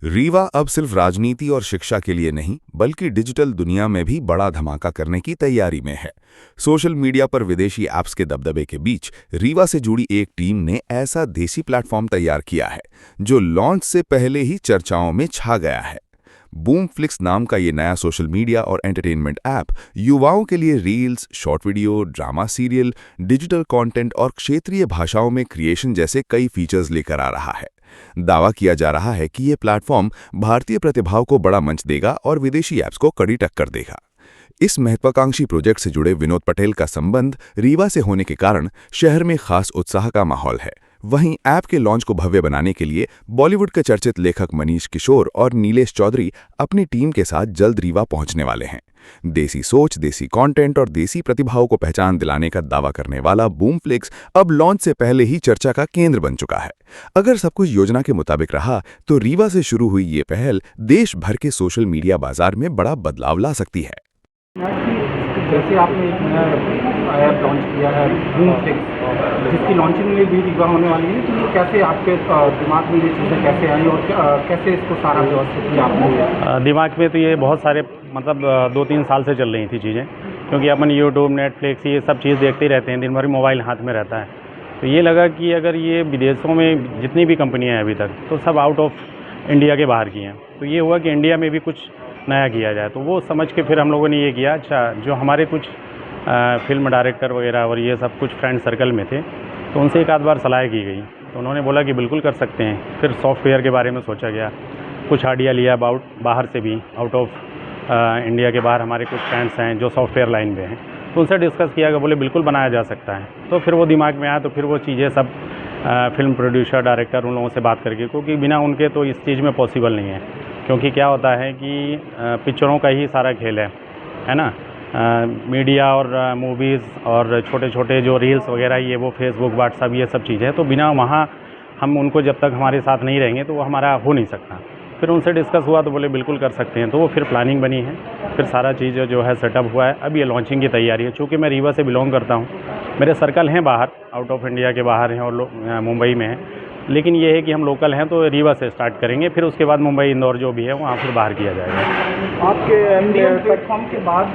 रीवा अब सिर्फ राजनीति और शिक्षा के लिए नहीं बल्कि डिजिटल दुनिया में भी बड़ा धमाका करने की तैयारी में है। सोशल मीडिया पर विदेशी ऐप्स के दबदबे के बीच रीवा से जुड़ी एक टीम ने ऐसा देसी प्लेटफॉर्म तैयार किया है जो लॉन्च से पहले ही चर्चाओं में छा गया है। बूमफ्लिक्स नाम का ये नया सोशल मीडिया और एंटरटेनमेंट ऐप युवाओं के लिए reels, short video, drama serial, digital content और क्षेत्रीय भाषाओं में क्रिएशन जैसे कई फीचर्स लेकर आ रहा है। दावा किया जा रहा है कि ये प्लेटफॉर्म भारतीय प्रतिभाओं को बड़ा मंच देगा और विदेशी ऐप्स को कड़ी टक्कर देगा। इस महत्वाकांक्षी प्रोजेक्ट से जुड़े विनोद पटेल का संबंध रीवा से होने के कारण शहर में खास उत्साह का माहौल है। वहीं ऐप के लॉन्च को भव्य बनाने के लिए बॉलीवुड के चर्चित लेखक मनीष किशोर और नीलेश चौधरी अपनी टीम के साथ जल्द रीवा पहुंचने वाले हैं। देसी सोच, देसी कंटेंट और देसी प्रतिभाओं को पहचान दिलाने का दावा करने वाला बूमफ्लिक्स अब लॉन्च से पहले ही चर्चा का केंद्र बन चुका है। अगर सब कुछ योजना के मुताबिक रहा तो रीवा से शुरू हुई ये पहल देश भर के सोशल मीडिया बाजार में बड़ा बदलाव ला सकती है। जैसे आपने एक नया ऐप लॉन्च किया है बूमफ्लिक्स, जिसकी लॉन्चिंग में भी रीवा होने वाली है, तो ये कैसे आपके दिमाग में ये चीज़ें कैसे आई और कैसे इसको सारा व्यवस्थित किया आपने? दिमाग में तो ये बहुत सारे मतलब 2-3 साल से चल रही थी चीज़ें, क्योंकि अपन यूट्यूब, नेटफ्लिक्स ये सब चीज़ देखते ही रहते हैं, दिन भर मोबाइल हाथ में रहता है। तो ये लगा कि अगर ये विदेशों में जितनी भी कंपनियाँ हैं अभी तक, तो सब आउट ऑफ इंडिया के बाहर की हैं। तो ये हुआ कि इंडिया में भी कुछ नया किया जाए। तो वो समझ के फिर हम लोगों ने ये किया, अच्छा जो हमारे कुछ फिल्म डायरेक्टर वगैरह और ये सब कुछ फ्रेंड सर्कल में थे, तो उनसे एक आध बार सलाह की गई, तो उन्होंने बोला कि बिल्कुल कर सकते हैं। फिर सॉफ्टवेयर के बारे में सोचा गया, कुछ आइडिया लिया अबाउट बाहर से भी, आउट ऑफ इंडिया के बाहर हमारे कुछ फ्रेंड्स हैं जो सॉफ्टवेयर लाइन में हैं, तो उनसे डिस्कस किया कि बोले बिल्कुल बनाया जा सकता है। तो फिर वो दिमाग में आया, तो फिर वो चीज़ें सब फिल्म प्रोड्यूसर, डायरेक्टर उन लोगों से बात करके, क्योंकि बिना उनके तो इस चीज़ में पॉसिबल नहीं है। क्योंकि क्या होता है कि पिक्चरों का ही सारा खेल है ना। मीडिया और मूवीज़ और छोटे छोटे जो रील्स वगैरह ये वो फेसबुक, व्हाट्सअप ये सब चीज़ें, तो बिना वहाँ हम उनको जब तक हमारे साथ नहीं रहेंगे तो वो हमारा हो नहीं सकता। फिर उनसे डिस्कस हुआ तो बोले बिल्कुल कर सकते हैं। तो वो फिर प्लानिंग बनी है, फिर सारा चीज़ जो है सेटअप हुआ है। अब ये लॉन्चिंग की तैयारी है। चूँकि मैं रीवा से बिलोंग करता हूँ, मेरे सर्कल हैं बाहर, आउट ऑफ इंडिया के बाहर हैं और मुंबई में हैं, लेकिन ये है कि हम लोकल हैं तो रीवा से स्टार्ट करेंगे, फिर उसके बाद मुंबई, इंदौर जो भी है वहाँ फिर बाहर किया जाएगा। आपके इंडियन प्लेटफॉर्म के बाद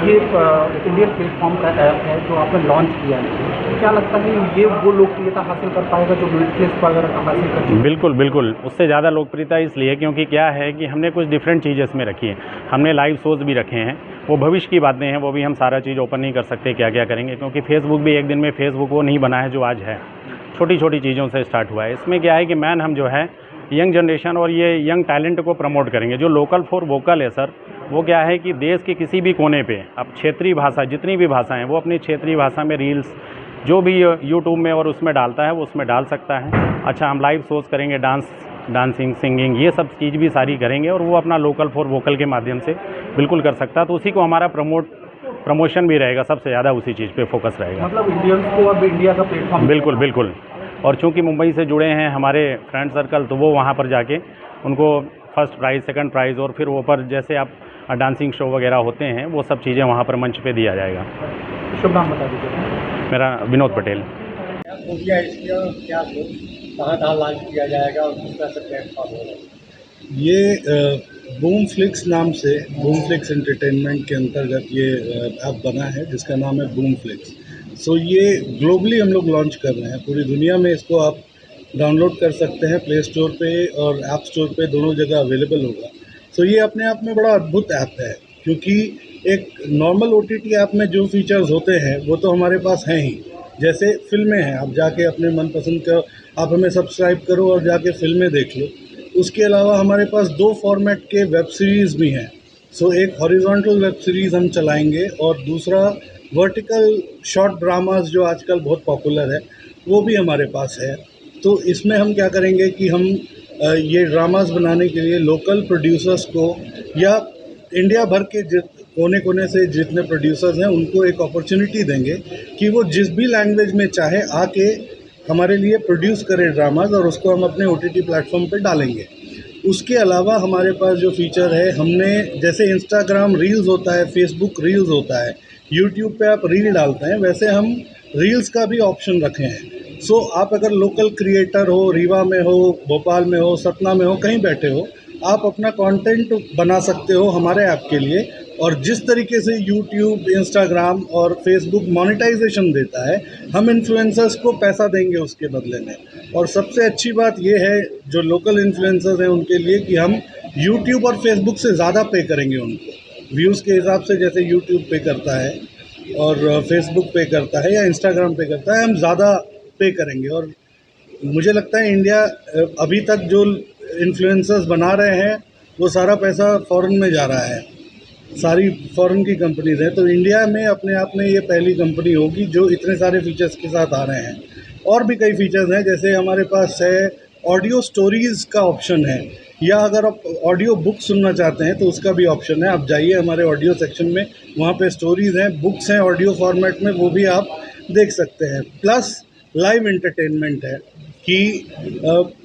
ये इंडियन प्लेटफॉर्म का ऐप है जो आपने लॉन्च किया है, तो क्या लगता है ये वो लोकप्रियता हासिल कर पाएगा जो नेटफ्लिक्स वगैरह हासिल कर? बिल्कुल बिल्कुल, उससे ज़्यादा लोकप्रियता इसलिए क्योंकि क्या है कि हमने कुछ डिफरेंट चीज़ें इसमें रखी हैं। हमने लाइव शोज़ भी रखे हैं, वो भविष्य की बातें हैं, वो भी हम सारा चीज़ ओपन नहीं कर सकते क्या क्या करेंगे, क्योंकि फेसबुक भी एक दिन में फेसबुक वो नहीं बना है जो आज है। छोटी छोटी चीज़ों से स्टार्ट हुआ है। इसमें क्या है कि मैन हम जो है यंग जनरेशन और ये यंग टैलेंट को प्रमोट करेंगे। जो लोकल फॉर वोकल है सर, वो क्या है कि देश के किसी भी कोने पे अब क्षेत्रीय भाषा, जितनी भी भाषाएं हैं, वो अपनी क्षेत्रीय भाषा में रील्स जो भी यूट्यूब में और उसमें डालता है वो उसमें डाल सकता है। अच्छा, हम लाइव शोज़ करेंगे, डांसिंग, सिंगिंग, ये सब चीज़ भी सारी करेंगे और वो अपना लोकल फॉर वोकल के माध्यम से बिल्कुल कर सकता है। तो उसी को हमारा प्रमोशन भी रहेगा, सबसे ज़्यादा उसी चीज़ पे फोकस रहेगा। मतलब इंडियंस को अब इंडिया का प्लेटफॉर्म। बिल्कुल बिल्कुल। और चूंकि मुंबई से जुड़े हैं हमारे फ्रेंड सर्कल, तो वो वहाँ पर जाके उनको फर्स्ट प्राइज़, सेकंड प्राइज़ और फिर वो पर जैसे आप डांसिंग शो वगैरह होते हैं वो सब चीज़ें वहाँ पर मंच पे दिया जाएगा। शुभ नाम बता दीजिए। मेरा विनोद पटेल। क्या कहाँ लॉन्च किया जाएगा और किस तरह से प्लेटफॉर्म होगा? ये बूमफ्लिक्स नाम से, बूमफ्लिक्स एंटरटेनमेंट के अंतर्गत ये ऐप बना है जिसका नाम है बूमफ्लिक्स। सो ये ग्लोबली हम लोग लॉन्च कर रहे हैं, पूरी दुनिया में इसको आप डाउनलोड कर सकते हैं, प्ले स्टोर पे और ऐप स्टोर पे दोनों जगह अवेलेबल होगा। सो ये अपने आप में बड़ा अद्भुत ऐप है, क्योंकि एक नॉर्मल OTT ऐप में जो फीचर्स होते हैं वो तो हमारे पास हैं ही। जैसे फिल्में हैं, आप जाके अपने मनपसंद का आप हमें सब्सक्राइब करो और जाके फिल्में देख लो। उसके अलावा हमारे पास 2 फॉर्मेट के वेब सीरीज़ भी हैं। सो एक हॉरिजॉन्टल वेब सीरीज़ हम चलाएंगे और दूसरा वर्टिकल शॉर्ट ड्रामास जो आजकल बहुत पॉपुलर है वो भी हमारे पास है। तो इसमें हम क्या करेंगे कि हम ये ड्रामास बनाने के लिए लोकल प्रोड्यूसर्स को या इंडिया भर के कोने कोने से जितने प्रोड्यूसर्स हैं उनको एक अपॉर्चुनिटी देंगे कि वो जिस भी लैंग्वेज में चाहे आके हमारे लिए प्रोड्यूस करें ड्रामाज और उसको हम अपने OTT प्लेटफॉर्म पे डालेंगे। उसके अलावा हमारे पास जो फीचर है, हमने जैसे इंस्टाग्राम रील्स होता है, फेसबुक रील्स होता है, यूट्यूब पे आप रील डालते हैं, वैसे हम रील्स का भी ऑप्शन रखे हैं। सो आप अगर लोकल क्रिएटर हो, रीवा में हो, भोपाल में हो, सतना में हो, कहीं बैठे हो, आप अपना कंटेंट बना सकते हो हमारे ऐप के लिए, और जिस तरीके से यूट्यूब, इंस्टाग्राम और फेसबुक मोनेटाइजेशन देता है, हम इन्फ्लुएंसर्स को पैसा देंगे उसके बदले में। और सबसे अच्छी बात यह है जो लोकल इन्फ्लुएंसर्स हैं उनके लिए कि हम यूट्यूब और फेसबुक से ज़्यादा पे करेंगे उनको, व्यूज़ के हिसाब से। जैसे यूट्यूब पे करता है और फेसबुक पे करता है या इंस्टाग्राम पे करता है, हम ज़्यादा पे करेंगे। और मुझे लगता है इंडिया अभी तक जो इन्फ्लुएंसर्स बना रहे हैं वो सारा पैसा फ़ॉरेन में जा रहा है, सारी फॉरेन की कंपनीज़ हैं। तो इंडिया में अपने आप में ये पहली कंपनी होगी जो इतने सारे फीचर्स के साथ आ रहे हैं। और भी कई फीचर्स हैं, जैसे हमारे पास है ऑडियो स्टोरीज़ का ऑप्शन है, या अगर आप ऑडियो बुक सुनना चाहते हैं तो उसका भी ऑप्शन है। आप जाइए हमारे ऑडियो सेक्शन में, वहाँ पे स्टोरीज़ हैं, बुक्स हैं ऑडियो फॉर्मेट में, वो भी आप देख सकते हैं। प्लस लाइव एंटरटेनमेंट है कि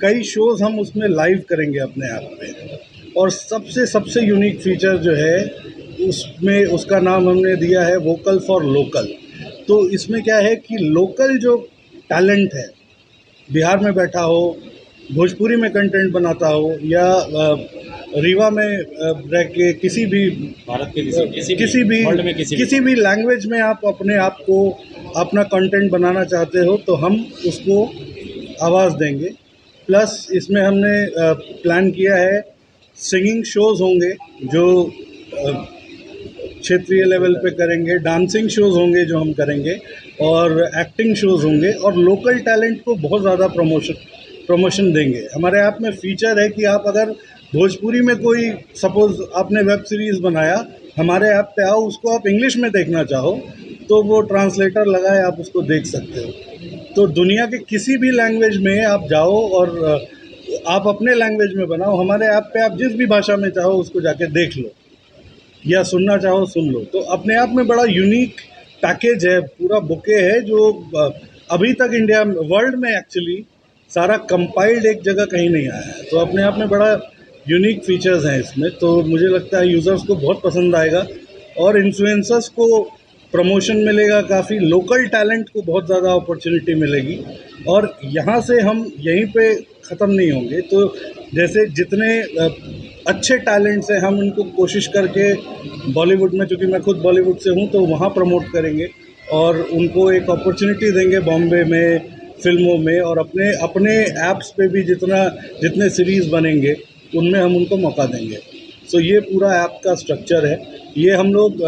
कई शोज़ हम उसमें लाइव करेंगे अपने ऐप पे। और सबसे यूनिक फीचर जो है उसमें, उसका नाम हमने दिया है वोकल फॉर लोकल। तो इसमें क्या है कि लोकल जो टैलेंट है, बिहार में बैठा हो, भोजपुरी में कंटेंट बनाता हो, या रीवा में रह के किसी भी भारत के वर्ल्ड में किसी भी लैंग्वेज में आप अपने आप को अपना कंटेंट बनाना चाहते हो तो हम उसको आवाज़ देंगे। प्लस इसमें हमने प्लान किया है सिंगिंग शोज़ होंगे जो क्षेत्रीय लेवल पे करेंगे, डांसिंग शोज़ होंगे जो हम करेंगे, और एक्टिंग शोज़ होंगे, और लोकल टैलेंट को बहुत ज़्यादा प्रमोशन देंगे। हमारे ऐप में फ़ीचर है कि आप अगर भोजपुरी में कोई, सपोज़ आपने वेब सीरीज़ बनाया, हमारे ऐप पे आओ, उसको आप इंग्लिश में देखना चाहो तो वो ट्रांसलेटर लगा है, आप उसको देख सकते हो। तो दुनिया के किसी भी लैंग्वेज में आप जाओ और आप अपने लैंग्वेज में बनाओ, हमारे ऐप पे आप जिस भी भाषा में चाहो उसको जाके देख लो, या सुनना चाहो सुन लो। तो अपने आप में बड़ा यूनिक पैकेज है, पूरा बुके है जो अभी तक इंडिया, वर्ल्ड में एक्चुअली सारा कंपाइल्ड एक जगह कहीं नहीं आया है। तो अपने आप में बड़ा यूनिक फीचर्स हैं इसमें। तो मुझे लगता है यूज़र्स को बहुत पसंद आएगा, और इन्फ्लुएंसर्स को प्रमोशन मिलेगा, काफ़ी लोकल टैलेंट को बहुत ज़्यादा अपॉर्चुनिटी मिलेगी। और यहाँ से हम यहीं पे ख़त्म नहीं होंगे। तो जैसे जितने अच्छे टैलेंट्स हैं हम उनको कोशिश करके बॉलीवुड में, चूँकि मैं खुद बॉलीवुड से हूँ, तो वहाँ प्रमोट करेंगे और उनको एक अपॉर्चुनिटी देंगे बॉम्बे में फ़िल्मों में, और अपने ऐप्स पे भी जितने सीरीज़ बनेंगे उनमें हम उनको मौका देंगे। सो ये पूरा ऐप का स्ट्रक्चर है। ये हम लोग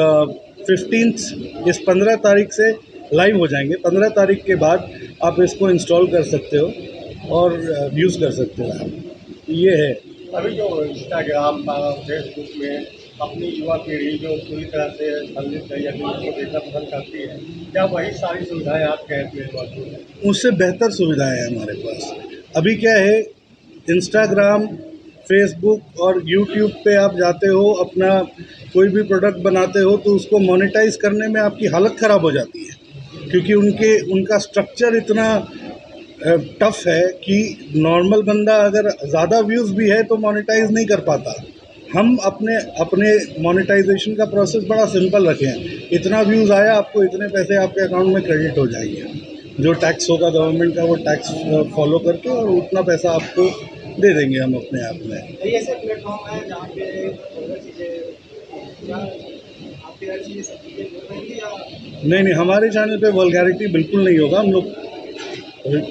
15 इस 15 तारीख से लाइव हो जाएंगे। 15 तारीख के बाद आप इसको इंस्टॉल कर सकते हो और यूज़ कर सकते हो आप। ये है। अभी जो इंस्टाग्राम, फेसबुक में अपनी युवा पीढ़ी जो पूरी तरह से संलिप्त है या न्यूज़ को देखना पसंद करती है, क्या वही सारी सुविधाएं आपके ऐप में मौजूद हैं? उससे बेहतर सुविधाएं हैं हमारे पास। अभी क्या है, इंस्टाग्राम, फेसबुक और यूट्यूब पे आप जाते हो, अपना कोई भी प्रोडक्ट बनाते हो तो उसको मोनेटाइज करने में आपकी हालत ख़राब हो जाती है, क्योंकि उनका स्ट्रक्चर इतना टफ है कि नॉर्मल बंदा अगर ज़्यादा व्यूज़ भी है तो मोनेटाइज नहीं कर पाता। हम अपने मोनेटाइजेशन का प्रोसेस बड़ा सिंपल रखे हैं। इतना व्यूज़ आया, आपको इतने पैसे आपके अकाउंट में क्रेडिट हो जाएंगे, जो टैक्स होगा गवर्नमेंट का वो टैक्स फॉलो करके, और उतना पैसा आपको दे देंगे हम अपने ऐप में। ऐसे प्लेटफॉर्म है जहाँ पे आपकी हर चीज़ें सब चीज़ें रहेंगी या नहीं, हमारे चैनल पे वल्गैरिटी बिल्कुल नहीं होगा। हम लोग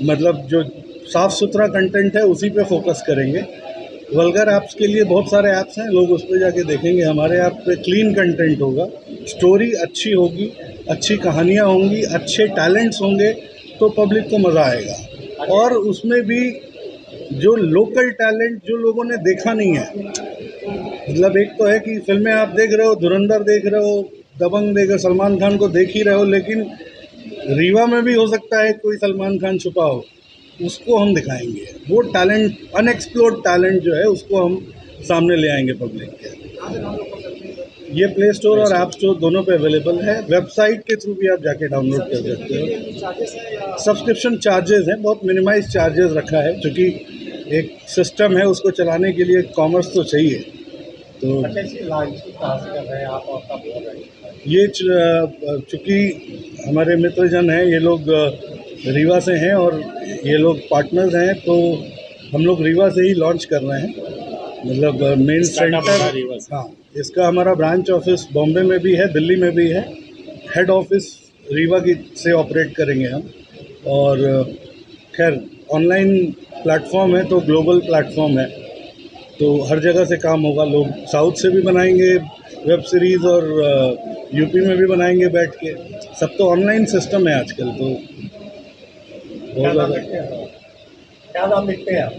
मतलब जो साफ़ सुथरा कंटेंट है उसी पे फोकस करेंगे। वल्गर ऐप्स के लिए बहुत सारे ऐप्स हैं, लोग उस पर जाके देखेंगे। हमारे ऐप पे क्लीन कंटेंट होगा, स्टोरी अच्छी होगी, अच्छी कहानियाँ होंगी, अच्छे टैलेंट्स होंगे, तो पब्लिक को मज़ा आएगा। और उसमें भी जो लोकल टैलेंट जो लोगों ने देखा नहीं है, मतलब एक तो है कि फिल्में आप देख रहे हो, धुरंधर देख रहे हो, दबंग देख रहे हो, सलमान खान को देख ही रहे हो, लेकिन रीवा में भी हो सकता है कोई सलमान खान छुपा हो, उसको हम दिखाएंगे। वो टैलेंट, अनएक्सप्लोर्ड टैलेंट जो है उसको हम सामने ले आएंगे पब्लिक के। ये प्ले स्टोर और ऐप स्टोर दोनों पे अवेलेबल है। वेबसाइट के थ्रू भी आप जाके डाउनलोड कर सकते हो। सब्सक्रिप्शन चार्जेस हैं, बहुत मिनिमाइज चार्जेस रखा है, क्योंकि एक सिस्टम है, उसको चलाने के लिए कॉमर्स तो चाहिए। तो अच्छा, इसकी लॉन्च कहाँ से कर रहे हैं आप और कब हो रही है? ये चूँकि हमारे मित्रजन हैं, ये लोग रीवा से हैं और ये लोग पार्टनर्स हैं, तो हम लोग रीवा से ही लॉन्च कर रहे हैं। मतलब मेन सेंटर, हाँ, इसका हमारा ब्रांच ऑफिस बॉम्बे में भी है, दिल्ली में भी है। हेड ऑफिस रीवा की से ऑपरेट करेंगे हम। और खैर ऑनलाइन प्लेटफॉर्म है तो ग्लोबल प्लेटफॉर्म है, तो हर जगह से काम होगा। लोग साउथ से भी बनाएंगे वेब सीरीज़ और यूपी में भी बनाएंगे बैठ के। सब तो ऑनलाइन सिस्टम है आजकल, तो क्या बहुत नाम ज़्यादा। लिखते हैं आप? क्या नाम लिखते हैं आप?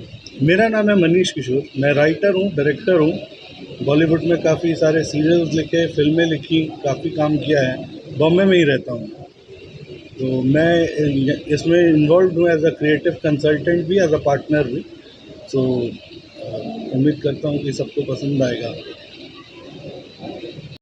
मेरा नाम है मनीष किशोर, मैं राइटर हूँ, डायरेक्टर हूँ। बॉलीवुड में काफ़ी सारे सीरियल्स लिखे, फिल्में लिखी, काफ़ी काम किया है। बॉम्बे में ही रहता हूँ, तो मैं इसमें इन्वॉल्व हूँ एज अ क्रिएटिव कंसल्टेंट भी, एज अ पार्टनर भी। सो उम्मीद करता हूँ कि सबको पसंद आएगा।